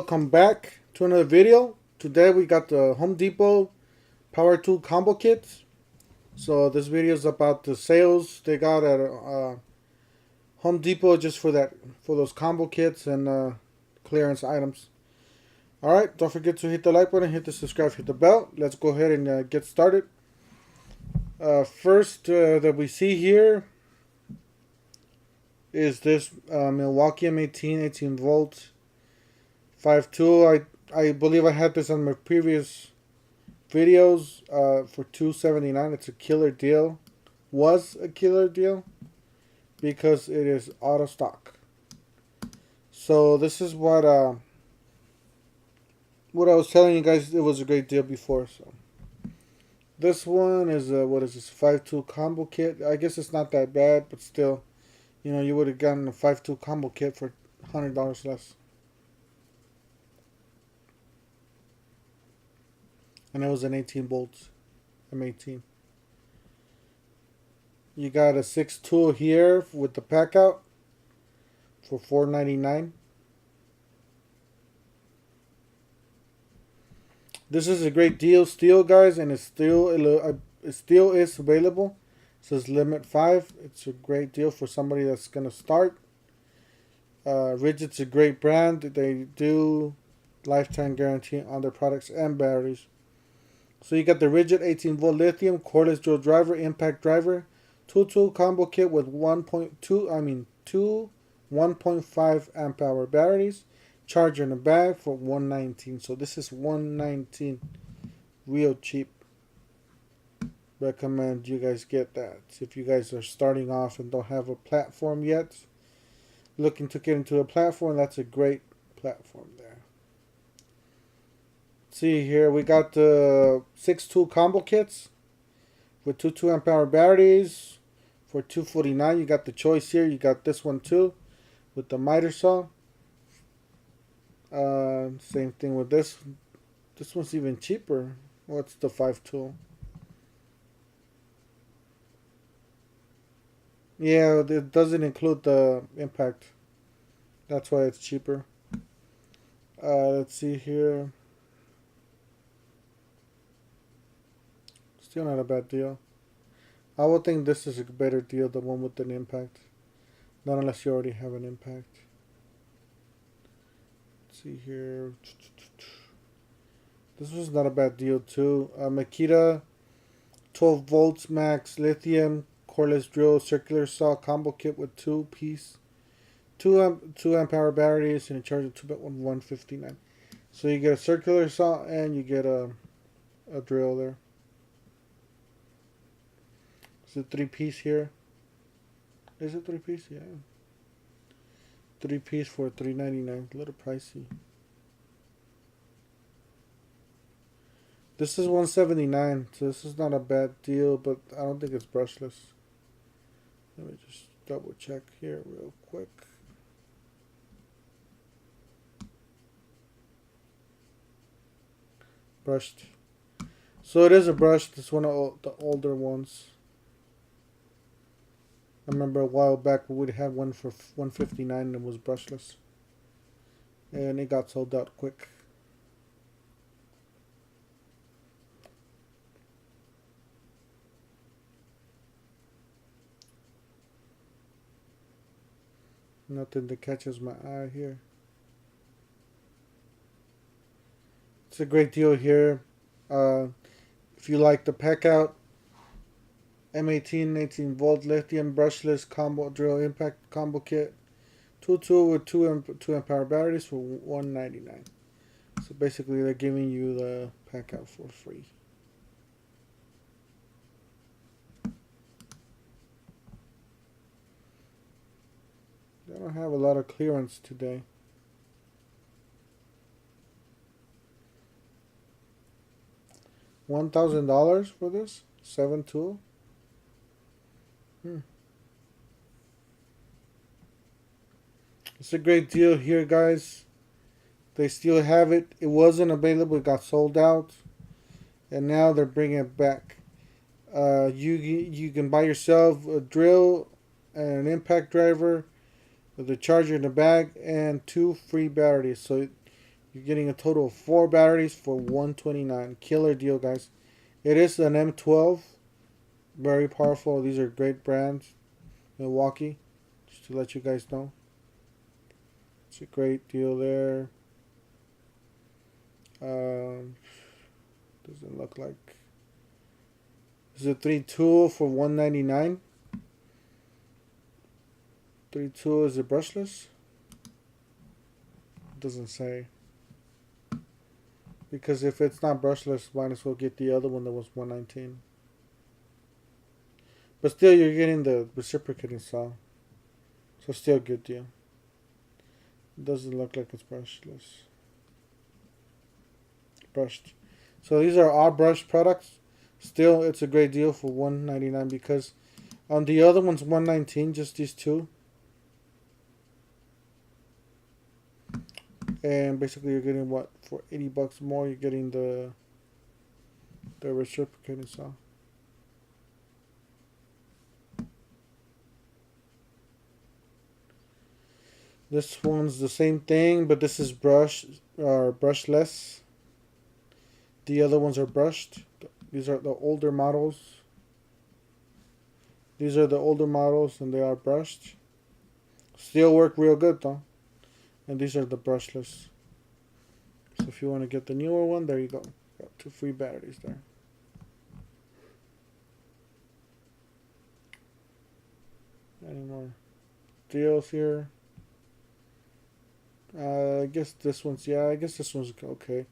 welcome back to another video. Today we got the Home Depot Power Tool Combo Kit. So this video is about the sales they got at Home Depot just for those combo kits and clearance items. Alright, don't forget to hit the like button, hit the subscribe, hit the bell. Let's go ahead and get started. First that we see here is this Milwaukee M18 18 volt 5 tool. I believe I had this on my previous videos for $279. It's a killer deal. Was a killer deal because it is out of stock. So this is what I was telling you guys. It was a great deal before. So this one is what is this, 5 tool combo kit? I guess it's not that bad, but still, you know, you would have gotten a 5 tool combo kit for $100 less. And it was an 18 volts M18. You got a 6 tool here with the pack out for $4.99. This is a great deal still, guys, and it still is available. It says limit 5. It's a great deal for somebody that's gonna start. Ridgid's a great brand. They do lifetime guarantee on their products and batteries. So you got the Ridgid 18 volt lithium cordless drill driver, impact driver, 2 tool combo kit with two 1.5 amp hour batteries, charger in a bag for $119. So this is $119, real cheap. Recommend you guys get that if you guys are starting off and don't have a platform yet. Looking to get into a platform, that's a great platform there. See here, we got the 6 tool combo kits with two 2 amp hour batteries for $249. You got the choice here. You got this one too with the miter saw. Same thing with this. This one's even cheaper. What's the 5 tool? Yeah, it doesn't include the impact. That's why it's cheaper. Let's see here. Still not a bad deal. I would think this is a better deal, the one with an impact. Not unless you already have an impact. Let's see here. This was not a bad deal too. Makita 12 volts max lithium cordless drill circular saw combo kit with 2 amp hour batteries and a charger 159. So you get a circular saw and you get a drill there. It's a 3-piece here. Is it 3-piece? Yeah. 3-piece for $3.99. A little pricey. This is $179, so this is not a bad deal, but I don't think it's brushless. Let me just double check here real quick. Brushed. So it is a brush. It's one of the older ones. I remember a while back we had one for $159 and it was brushless. And it got sold out quick. Nothing that catches my eye here. It's a great deal here. If you like the pack out M18 18 volt lithium brushless combo drill impact combo kit, 2 tool with 2 amp hour batteries for $199. So basically they're giving you the pack out for free. They don't have a lot of clearance today. $1,000 for this 7 tool. It's a great deal here, guys. They still have it. It wasn't available. It got sold out, and now they're bringing it back. You can buy yourself a drill and an impact driver with a charger in the bag and 2 free batteries. So You're getting a total of 4 batteries for $129. Killer deal, guys. It is an M12. Very powerful. These are great brands. Milwaukee. Just to let you guys know. It's a great deal there. Doesn't look like. This is a 3 tool for $199. 3 tool is it brushless? Doesn't say. Because if it's not brushless, might as well get the other one that was $119. But still, you're getting the reciprocating saw. So still a good deal. It doesn't look like it's brushless. Brushed. So these are all brushed products. Still, it's a great deal for $199 because on the other one's $119, just these two. And basically you're getting what? For $80 more, you're getting the reciprocating saw. This one's the same thing, but this is brushless. The other ones are brushed. These are the older models. These are the older models and they are brushed. Still work real good though. And these are the brushless. So if you want to get the newer one, there you go. Got 2 free batteries there. Any more deals here? I guess this one's, yeah, I guess this one's okay.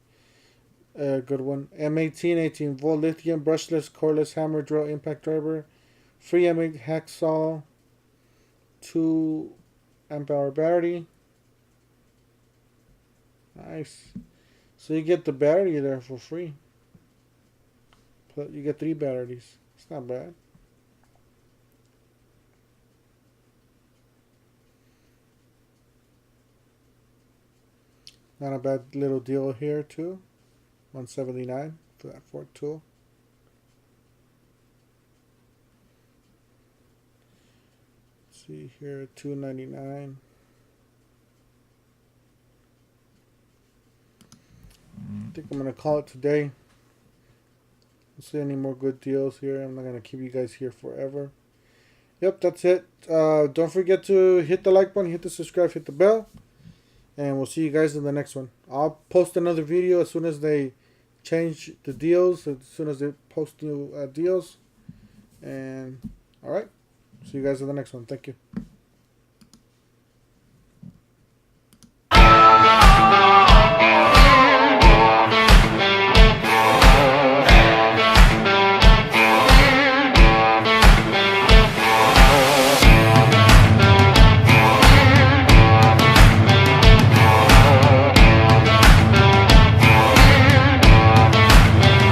Good one. M18 18 volt lithium brushless cordless hammer drill impact driver. Free M8 hacksaw. 2 amp hour battery. Nice. So you get the battery there for free. You get 3 batteries. It's not bad. Not a bad little deal here too. $179 for that fork tool. Let's see here, $299. I think I'm gonna call it today. Let's see any more good deals here. I'm not gonna keep you guys here forever. Yep, that's it. Don't forget to hit the like button, hit the subscribe, hit the bell, and we'll see you guys in the next one. I'll post another video as soon as they change the deals, as soon as they post new deals. And all right, see you guys in the next one. Thank you.